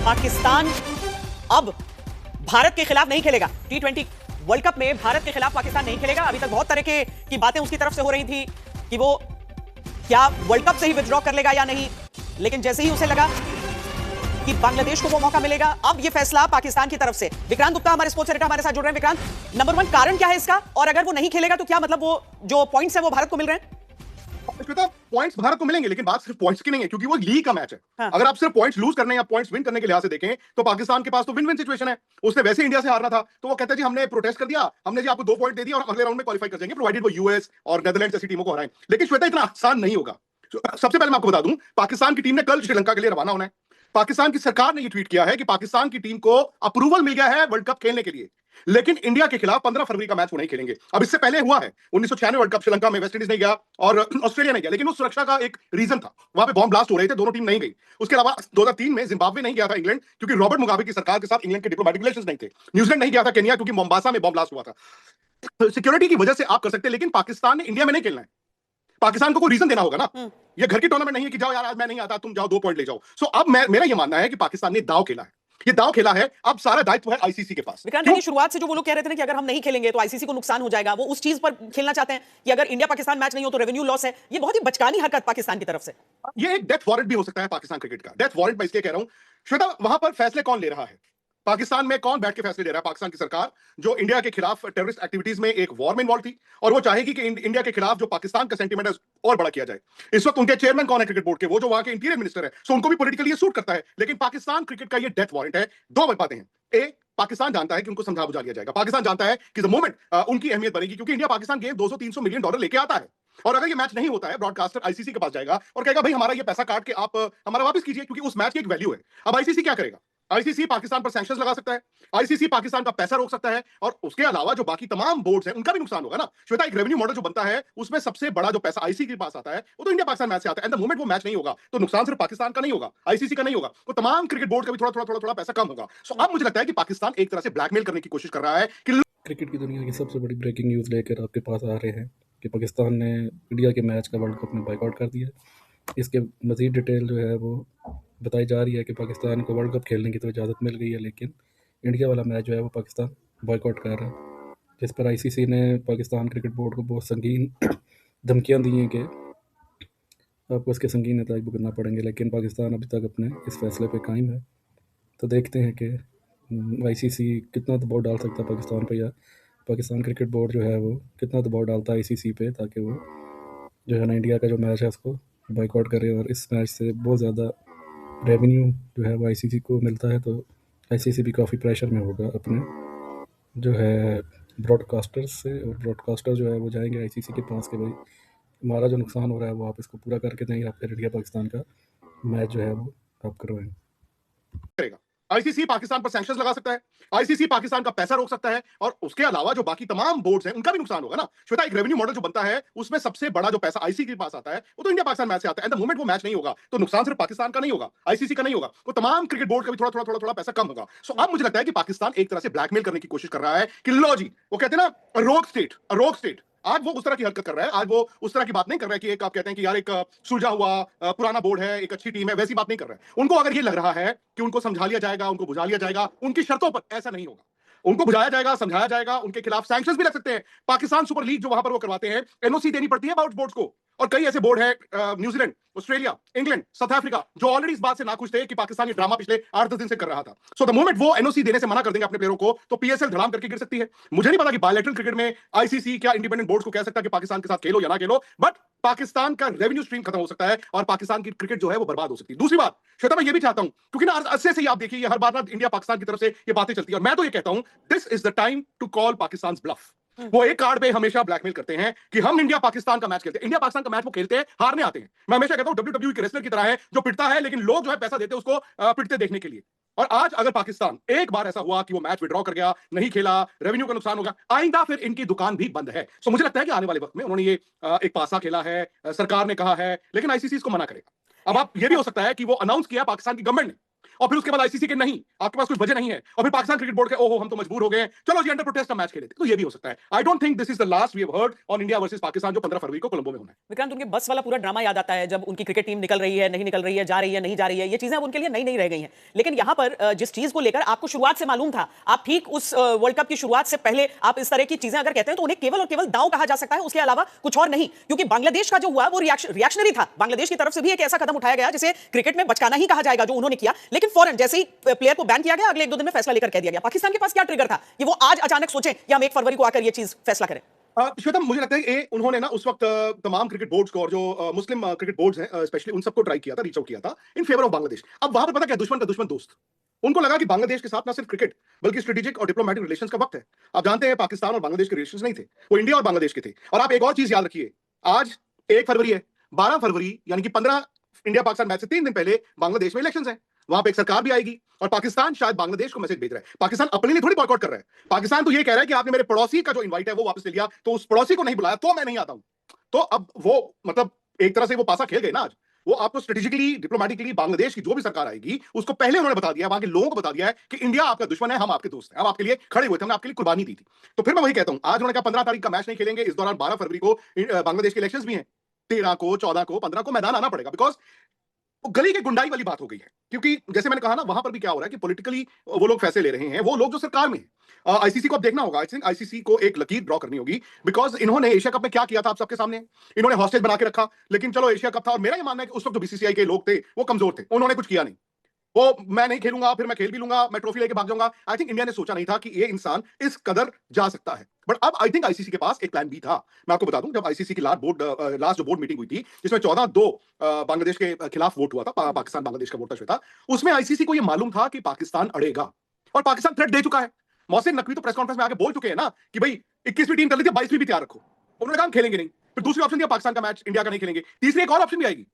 पाकिस्तान अब भारत के खिलाफ नहीं खेलेगा। T20 वर्ल्ड कप में भारत के खिलाफ पाकिस्तान नहीं खेलेगा। अभी तक बहुत तरह की बातें उसकी तरफ से हो रही थी कि वो क्या वर्ल्ड कप से ही विथड्रॉ कर लेगा या नहीं, लेकिन जैसे ही उसे लगा कि बांग्लादेश को वो मौका मिलेगा, अब ये फैसला पाकिस्तान की तरफ से। विक्रांत गुप्ता हमारे स्पोर्ट्स एडिटर हमारे साथ जुड़ रहे हैं। विक्रांत, नंबर 1 कारण क्या है इसका, और अगर वो नहीं खेलेगा तो क्या मतलब वो जो पॉइंट्स है वो भारत को मिल रहे हैं? पॉइंट्स भारत को मिलेंगे, लेकिन बात सिर्फ पॉइंट्स की नहीं है, क्योंकि वो लीग का मैच है। हाँ। अगर आप सिर्फ पॉइंट्स लूज करने या पॉइंट्स विन करने के लिहाज से देखें तो पाकिस्तान के पास तो विन विन सिचुएशन है। उसने वैसे इंडिया से हारना था, तो वो कहते हैं जी हमने प्रोटेस्ट कर दिया, हमने जी आपको 2 पॉइंट दे दिया और अगले राउंड में क्वालिफाई कर जाएंगे, प्रोवाइडेड वो यूएस और नेदरलैंड जैसी टीमों को हराएं। लेकिन श्वेता, इतना आसान नहीं होगा। सबसे पहले मैं आपको बता दूं, पाकिस्तान की टीम ने कल श्रीलंका के लिए रवाना होना है। पाकिस्तान की सरकार ने यह ट्वीट किया है कि पाकिस्तान की टीम को अप्रूवल मिल गया है वर्ल्ड कप खेलने के लिए, लेकिन इंडिया के खिलाफ 15 फरवरी का मैच वो नहीं खेलेंगे। अब इससे पहले हुआ है 1996 वर्ल्ड कप, श्रीलंका में वेस्ट इंडीज नहीं गया और ऑस्ट्रेलिया नहीं गया, लेकिन उस सुरक्षा का एक रीजन था, वहां पे बॉम्ब ब्लास्ट हो रहे थे, दोनों टीम नहीं गई। उसके अलावा 2003 में जिम्बाब्वे नहीं गया था इंग्लैंड, क्योंकि रॉबर्ट मुगाबे की सरकार के साथ इंग्लैंड के डिप्लोमेटिक रिलेशंस नहीं थे। न्यूजीलैंड नहीं गया था केन्या, क्योंकि मोम्बासा में बॉम्ब ब्लास्ट हुआ था। सिक्योरिटी की वजह से आप कर सकते हैं, लेकिन पाकिस्तान ने इंडिया में नहीं खेलना है। पाकिस्तान को कोई रीजन देना होगा ना। ये घर की टूर्नामेंट नहीं है कि जाओ यार आज मैं नहीं आता, तुम जाओ 2 पॉइंट ले जाओ। सो अब मेरा ये मानना है कि पाकिस्तान ने दांव खेला है, ये दांव खेला है, अब सारा दायित्व है आईसीसी के पास। विक्रांत, शुरुआत से जो वो लोग कह रहे थे ना कि अगर हम नहीं खेलेंगे तो आईसीसी को नुकसान हो जाएगा, वो उस चीज पर खेलना चाहते हैं कि अगर इंडिया पाकिस्तान मैच नहीं हो तो रेवेन्यू लॉस है। ये बहुत ही बचकानी हरकत पाकिस्तान की तरफ से। ये एक डेथ वारंट भी हो सकता है पाकिस्तान क्रिकेट का। डेथ वारंट मैं इसलिए कह रहा हूं श्वेता, वहां पर फैसले कौन ले रहा है? पाकिस्तान में कौन बैठ के फैसले ले रहा है? पाकिस्तान की सरकार, जो इंडिया के खिलाफ टेररिस्ट एक्टिविटीज में एक वॉर में इन्वॉल्व थी, और वो चाहेगी कि इंडिया के खिलाफ जो पाकिस्तान का सेंटीमेंट है और बड़ा किया जाए। इस वक्त उनके चेयरमैन कौन है क्रिकेट बोर्ड के? वो जो वहां के इंटीरियर मिनिस्टर है। सो उनको भी पॉलिटिकली सूट करता है। लेकिन पाकिस्तान क्रिकेट का ये डेथ वारंट है। 2 बातें हैं। ए, पाकिस्तान जानता है कि उनको समझा बुझा लिया जाएगा। पाकिस्तान जानता है कि द मोमेंट उनकी अहमियत बढ़ेगी, क्योंकि इंडिया पाकिस्तान गेम $200-300 मिलियन लेके आता है, और अगर ये मैच नहीं होता है, ब्रॉडकास्टर आईसीसी के पास जाएगा और कहेगा भाई हमारा ये पैसा काट के आप हमारा वापस कीजिए, क्योंकि उस मैच की एक वैल्यू है। अब आईसीसी क्या करेगा? आईसीसी पाकिस्तान पर सैंक्शंस लगा सकता है, आईसीसी पाकिस्तान का पैसा रोक सकता है, और उसके अलावा जो बाकी तमाम बोर्ड्स हैं उनका भी नुकसान होगा ना। श्वेता, एक रेवेन्यू मॉडल जो बनता है उसमें सबसे बड़ा जो पैसा आईसीसी के पास आता है वो तो इंडिया पाकिस्तान मैच से आता है। एंड द मोमेंट वो मैच नहीं होगा तो नुकसान सिर्फ पाकिस्तान का नहीं होगा, आईसीसी का नहीं होगा, तो तमाम क्रिकेट बोर्ड का भी थोड़ा पैसा कम होगा। सो अब मुझे लगता है कि पाकिस्तान एक तरह से ब्लैकमेल करने की कोशिश कर रहा है कि क्रिकेट की दुनिया की सबसे बड़ी ब्रेकिंग न्यूज़ लेकर आपके पास आ रहे हैं कि पाकिस्तान ने इंडिया के मैच का वर्ल्ड कप में बाइकआउट कर दिया। इसके मज़ीद डिटेल जो है वो बताई जा रही है कि पाकिस्तान को वर्ल्ड कप खेलने की तो इजाज़त मिल गई है, लेकिन इंडिया वाला मैच जो है वो पाकिस्तान बाइकआउट कर रहा है, जिस पर आईसीसी ने पाकिस्तान क्रिकेट बोर्ड को बहुत संगीन धमकियाँ दी हैं कि आपको इसके संगीन नतीजे भुगतना पड़ेंगे, लेकिन पाकिस्तान अभी तक अपने इस फैसले पर कायम है। तो देखते हैं कि आईसीसी कितना दबाव डाल सकता है पाकिस्तान पे, या पाकिस्तान क्रिकेट बोर्ड जो है वो कितना दबाव डालता है आईसीसी पे, ताकि वो जो है ना इंडिया का जो मैच है उसको बाइकआउट करे। और इस मैच से बहुत ज़्यादा रेवेन्यू जो है वो आईसीसी को मिलता है, तो आईसीसी भी काफ़ी प्रेशर में होगा अपने जो है ब्रॉडकास्टर्स से, और ब्रॉडकास्टर जो है वो जाएंगे आईसीसी के पास कि भाई हमारा जो नुकसान हो रहा है वो आप इसको पूरा करके देंगे, आप फिर इंडिया पाकिस्तान का मैच जो है वो आप करवाएंगे। करेगा। आईसीसी पाकिस्तान पर सैंक्शंस लगा सकता है, आईसीसी पाकिस्तान का पैसा रोक सकता है, और उसके अलावा जो बाकी तमाम बोर्ड्स हैं उनका भी नुकसान होगा ना। श्वेता, एक रेवेन्यू मॉडल जो बनता है उसमें सबसे बड़ा जो पैसा आईसीसी के पास आता है वो तो इंडिया पाकिस्तान मैच से आता है। एंड द मोमेंट वो मैच नहीं होगा तो नुकसान सिर्फ पाकिस्तान का नहीं होगा, आईसीसी का नहीं होगा, तो तमाम क्रिकेट बोर्ड का भी थोड़ा पैसा कम होगा। सो अब मुझे लगता है कि पाकिस्तान एक तरह से ब्लैकमेल करने की कोशिश कर रहा है कि लो जी, वो कहते हैं ना रोग स्टेट, आज वो उस तरह की हरकत कर रहा है। आज वो उस तरह की बात नहीं कर रहा है कि एक आप कहते हैं कि यार एक सुलझा हुआ पुराना बोर्ड है, एक अच्छी टीम है, वैसी बात नहीं कर रहा है। उनको अगर ये लग रहा है कि उनको समझा लिया जाएगा, उनको बुझा लिया जाएगा उनकी शर्तों पर, ऐसा नहीं होगा। उनको बुझाया जाएगा, समझाया जाएगा, उनके खिलाफ सैंक्शंस भी लग सकते हैं। पाकिस्तान सुपर लीग जो वहां पर वो करवाते हैं, एनओसी देनी पड़ती है अबाउट बोर्ड्स को, और कई ऐसे बोर्ड है New Zealand, Australia, England, south Africa, जो ऑलरेडी इस बात से नाखुश थे कि पाकिस्तान ये ड्रामा पिछले 8-10 दिन से कर रहा था। सो द मोमेंट वो एनओसी देने से मना कर देंगे अपने प्लेयरों को, तो पीएसएल धड़ाम करके गिर सकती है। मुझे नहीं पता कि बायलैटरल क्रिकेट में आईसीसी क्या इंडिपेंडेंट बोर्ड्स को कह सकता है कि पाकिस्तान के साथ खेलो या ना खेलो, बट पाकिस्तान का रेवेन्यू स्ट्रीम खत्म हो सकता है और पाकिस्तान की क्रिकेट जो है वो बर्बाद हो सकती है। दूसरी बात श्वेता, मैं ये भी चाहता हूं, क्योंकि ना अरसे से आप देखिए हर बार ना इंडिया पाकिस्तान की तरफ से ये बातें चलती है, और मैं तो ये कहता हूं this is the time to call Pakistan bluff. वो एक कार्ड पे हमेशा ब्लैकमेल करते हैं कि हम इंडिया पाकिस्तान का मैच खेलते हैं। इंडिया पाकिस्तान का मैच वो खेलते हैं, हारने आते हैं। मैं हमेशा कहता हूं डब्ल्यूडब्ल्यूई के रेसलर की तरह है जो पिटता है, लेकिन लोग जो है पैसा देते हैं उसको पिटते देखने के लिए। और आज अगर पाकिस्तान एक बार ऐसा हुआ कि वो मैच विड्रॉ कर गया, नहीं खेला, रेवेन्यू का नुकसान होगा, आइंदा फिर इनकी दुकान भी बंद है। सो मुझे लगता है कि आने वाले वक्त में उन्होंने ये एक पासा खेला है, सरकार ने कहा है, लेकिन आईसीसी इसको मना करेगा। अब आप ये भी हो सकता है कि वो अनाउंस किया पाकिस्तान की गवर्नमेंट ने, और फिर उसके बाद आईसीसी के नहीं, आपके पास कोई वजह नहीं है, और फिर पाकिस्तान क्रिकेट बोर्ड के ओहो हम तो मजबूर हो गए हैं, चलो जी अंडर प्रोटेस्ट हम मैच खेले, तो ये भी हो सकता है। I don't think this is the last we have heard on India versus Pakistan, जो 15 फरवरी को कोलंबो में होना है। विक्रांत, उनके बस वाला पूरा ड्रामा याद आता है जब उनकी क्रिकेट टीम निकल रही है, नहीं निकल रही है, जा रही है, नहीं जा रही है, ये चीजें अब उनके लिए नई नई रह गई हैं। लेकिन यहां पर जिस चीज को लेकर आपको शुरुआत से मालूम था, आप ठीक उस वर्ल्ड कप की शुरुआत से पहले आप इस तरह की चीजें अगर कहते हैं तो उन्हें केवल और केवल दांव कहा जा सकता है, उसके अलावा कुछ और नहीं। क्योंकि बांग्लादेश का जो हुआ वो रिएक्शनरी था, बांग्लादेश की तरफ से भी एक ऐसा कदम उठाया गया जिसे क्रिकेट में बचकाना ही कहा जाएगा, जो उन्होंने किया। लेकिन फौरन जैसे ही प्लेयर को बैन किया गया, अगले 1-2 दिन में फैसला लेकर कह दिया गया। पाकिस्तान के पास क्या ट्रिगर था कि वो आज अचानक सोचे कि हम 1 फरवरी को आकर ये चीज फैसला करें? श्वेता, मुझे लगता है कि उन्होंने ना उस वक्त तमाम क्रिकेट बोर्ड्स को और जो मुस्लिम क्रिकेट बोर्ड्स हैं स्पेशली उन सबको ट्राई किया था, रीच आउट किया था इन फेवर ऑफ बांग्लादेश। अब वहां पर पता क्या, दुश्मन का दुश्मन दोस्त। उनको लगा कि बांग्लादेश के साथ ना सिर्फ क्रिकेट बल्कि स्ट्रेटेजिक और डिप्लोमेटिक रिलेशंस का वक्त है। आप जानते हैं पाकिस्तान और बांग्लादेश के रिलेशंस नहीं थे, वो इंडिया और बांग्लादेश के थे। और आप एक और चीज याद रखिए, आज 1 फरवरी है, 12 फरवरी यानी कि 15 इंडिया पाकिस्तान मैच से 3 दिन पहले बांग्लादेश में इलेक्शंस हैं। वहां पे एक सरकार भी आएगी और पाकिस्तान शायद बांग्लादेश को मैसेज भेज रहा है। पाकिस्तान अपने लिए थोड़ी बॉयकॉट कर रहा है, पाकिस्तान तो ये कह रहा है कि आपने मेरे पड़ोसी का जो इनवाइट है वो वापस ले लिया, तो उस पड़ोसी को नहीं बुलाया तो मैं नहीं आता हूं। तो अब वो मतलब एक तरह से वो पासा खेल गए ना आज। वो आपको स्ट्रेटेजिकली डिप्लोमेटिकली बांग्लादेश की जो भी सरकार आएगी उसको पहले उन्होंने बता दिया, वहां के लोगों को बता दिया है कि इंडिया आपका दुश्मन है, हम आपके दोस्त हैं, हम आपके लिए खड़े हुए थे, हमने आपके लिए कुर्बानी दी थी। तो फिर मैं वही कहता हूं, आज उन्होंने कहा 15 तारीख का मैच नहीं खेलेंगे, इस दौरान 12 फरवरी को बांग्लादेश के इलेक्शंस भी हैं, 13 को, 14 को, 15 को मैदान आना पड़ेगा, बिकॉज वो गली की गुंडाई वाली बात हो गई है। क्योंकि जैसे मैंने कहा ना, वहां पर भी क्या हो रहा है कि पॉलिटिकली वो लोग फैसले ले रहे हैं, वो लोग जो सरकार में है। आईसीसी को अब देखना होगा, आई थिंक आईसीसी को एक लकीर ड्रॉ करनी होगी, बिकॉज इन्होंने एशिया कप में क्या किया था आप सबके सामने, इन्होंने हॉस्टेज बना के रखा। लेकिन चलो एशिया कप था, और मेरा ये मानना है कि उस वक्त जो बीसीसीआई के लोग थे वो कमजोर थे, उन्होंने कुछ किया नहीं। वो मैं नहीं खेलूंगा, फिर मैं खेल भी लूंगा, मैं ट्रॉफी लेके भाग जाऊंगा। आई थिंक इंडिया ने सोचा नहीं था कि ये इंसान इस कदर जा सकता है। बट अब आई थिंक आईसीसी के पास एक प्लान बी था। मैं आपको बता दूं, जब आईसीसी की लास्ट जो बोर्ड मीटिंग हुई थी, जिसमें 14-2 बांग्लादेश के खिलाफ वोट हुआ था, पाकिस्तान बांग्लादेश का वोट था श्वेता, उसमें आईसीसी को यह मालूम था कि पाकिस्तान अड़ेगा, और पाकिस्तान थ्रेट दे चुका है। मोहसिन नकवी तो प्रेस कॉन्फ्रेंस में आके बोल चुके हैं ना कि भाई 21वीं टीम कर लीजिए, 22वीं भी तैयार रखो। उन्होंने कहा हम खेलेंगे नहीं। फिर दूसरी ऑप्शन दिया, पाकिस्तान का मैच इंडिया का नहीं खेलेंगे। तीसरी एक और ऑप्शन भी आएगी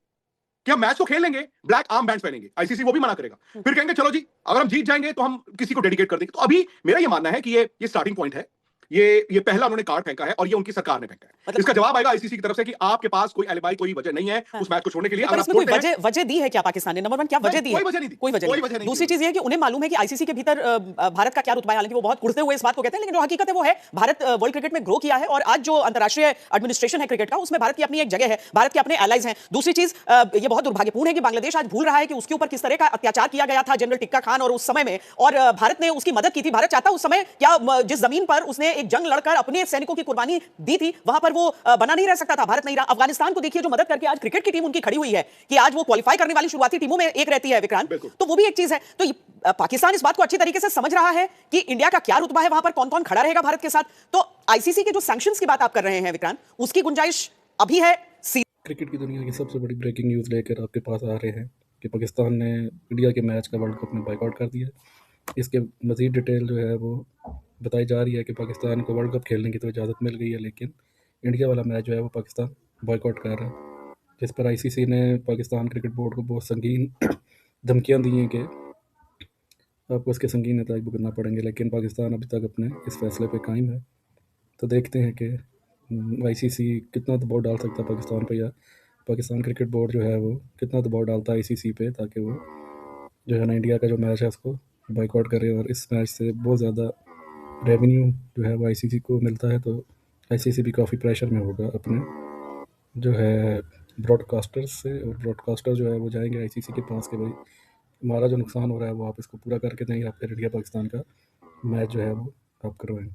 कि हम मैच तो खेल लेंगे, ब्लैक आर्म बैंड्स पहनेंगे, आईसीसी वो भी मना करेगा। फिर कहेंगे चलो जी अगर हम जीत जाएंगे तो हम किसी को डेडिकेट कर देंगे। तो अभी मेरा ये मानना है कि ये स्टार्टिंग पॉइंट है, ये पहला उन्होंने कार्ड फेंका है, और ये उनकी सरकार ने फेंका है। मतलब इसका जवाब आएगा आईसीसी की तरफ से कि आपके पास कोई एलिबाई, कोई वजह नहीं है उस मैच को छोड़ने के लिए। पर अगर इसमें आप कोई बोलते हैं, वजह दी है क्या पाकिस्तान ने? नंबर 1 क्या वजह दी है? कोई वजह नहीं दी, कोई वजह कोई नहीं। वजह नहीं दूसरी दी। चीज ये है कि उन्हें मालूम है कि आईसीसी के भीतर भारत का क्या रुतबा है। हालांकि वो बहुत कुड़ते हुए इस बात को कहते हैं, लेकिन जो हकीकत है वो है भारत वर्ल्ड क्रिकेट में ग्रो किया है, और आज जो अंतर्राष्ट्रीय एडमिनिस्ट्रेशन है क्रिकेट का, उसमें भारत की अपनी एक जगह है, भारत के अपने एलाइज हैं। दूसरी चीज ये बहुत दुर्भाग्यपूर्ण है कि बांग्लादेश आज भूल रहा है कि उसके ऊपर किस तरह का अत्याचार किया गया था जनरल टिक्का खान और उस समय में, और भारत ने उसकी मदद की थी। भारत चाहता उस समय क्या, जिस जमीन पर उसने एक जंग लड़कर अपने सैनिकों की कुर्बानी दी थी, वहां पर वो बना नहीं रह सकता था, भारत नहीं रहा। अफगानिस्तान को देखिए जो मदद करके आज क्रिकेट की टीम उनकी खड़ी हुई है, कि आज वो क्वालिफाई करने वाली शुरुआती टीमों में एक रहती है विक्रांत, तो वो भी एक चीज है। तो पाकिस्तान इस बात को अच्छी तरीके से समझ रहा है कि इंडिया का क्या रुतबा है, वहां पर कौन कौन खड़ा रहेगा भारत के साथ। तो आईसीसी के जो सैंक्शंस की बात आप कर रहे हैं विक्रांत, उसकी गुंजाइश अभी है। क्रिकेट की दुनिया की सबसे बड़ी ब्रेकिंग न्यूज़ लेकर आपके पास आ रहे हैं कि पाकिस्तान ने इंडिया के मैच का वर्ल्ड कप में बाइकआउट कर दिया। इसके मज़ीद डिटेल जो है वो बताई जा रही है कि पाकिस्तान को वर्ल्ड कप खेलने की तो इजाज़त मिल गई है, लेकिन इंडिया वाला मैच जो है वो पाकिस्तान बाइकआउट कर रहा है, जिस पर आईसीसी ने पाकिस्तान क्रिकेट बोर्ड को बहुत संगीन धमकियाँ दी हैं कि आपको इसके संगीन नतीजे भुगतना पड़ेंगे। लेकिन पाकिस्तान अभी तक अपने इस फैसले पर कायम है। तो देखते हैं कि आईसीसी कितना दबाव डाल सकता है पाकिस्तान पे, या पाकिस्तान क्रिकेट बोर्ड जो है वो कितना दबाव डालता है आईसीसी पे, ताकि वो जो है ना इंडिया का जो मैच है उसको बाइकआउट करे। और इस मैच से बहुत ज़्यादा रेवेन्यू जो है वो आईसीसी को मिलता है, तो आईसीसी भी काफ़ी प्रेशर में होगा अपने जो है ब्रॉडकास्टर्स से, और ब्रॉडकास्टर जो है वो जाएंगे आईसीसी के पास कि भाई हमारा जो नुकसान हो रहा है वो आप इसको पूरा करके देंगे, या फिर इंडिया पाकिस्तान का मैच जो है वो आप करवाएं।